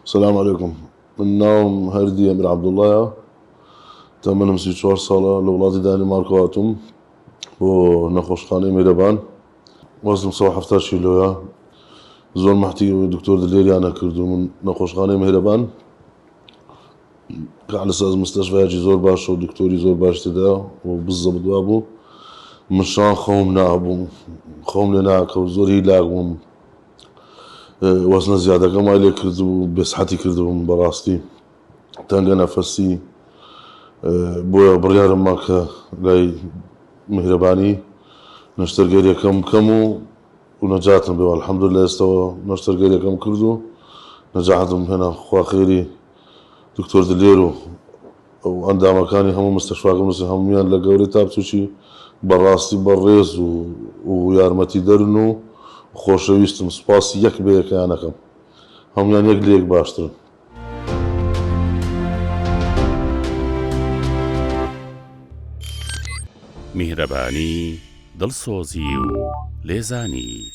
السلام عليكم. من ناوم هردي أمير عبد الله. تمنم 34 ساڵە لە وڵاتی دانیمارکەواتم بۆ نەخۆشخانەی میرەبان. وەزنم 170 کیلۆیە. زۆر مەحتی دکتۆر دلێریانە کردو من نەخۆشخانەی میرەبان کە لەساز مستەشفایەکی زۆر باشە و دکتۆری زۆر باش تێدا و بزەبت وا بوو. من شان خۆم نابووم، خۆم لێ ناکە و زۆر هیلاک بووم. وەزنە زیادەکەم وای لێ کردبوو، بێسحەتی کردبووم بەڕاستی، تەنگە نەفەسی. بۆیە بڕیارم ما کە لای میهرەبانی نەشتەرگەریەکەم بکەم و نەجاتم بێ. الحەمدولله ئێستەوە نەشتەرگەریەکەم کرد و نەجاتم هێنا. خوا خێری دکتۆر دلێر و ئەندامەکانی هەموو مستەشفاکەم هەموویان لە گەورەی تاپچووکی بەڕاستی بەڕێز و یارمەتی دەرن و خۆشەویستم. سوپاسی یەک بە یەکیانەکەم، هەموویان یەک لە یەک باشترن. میهرەبانی دڵسۆزی و لێزانی.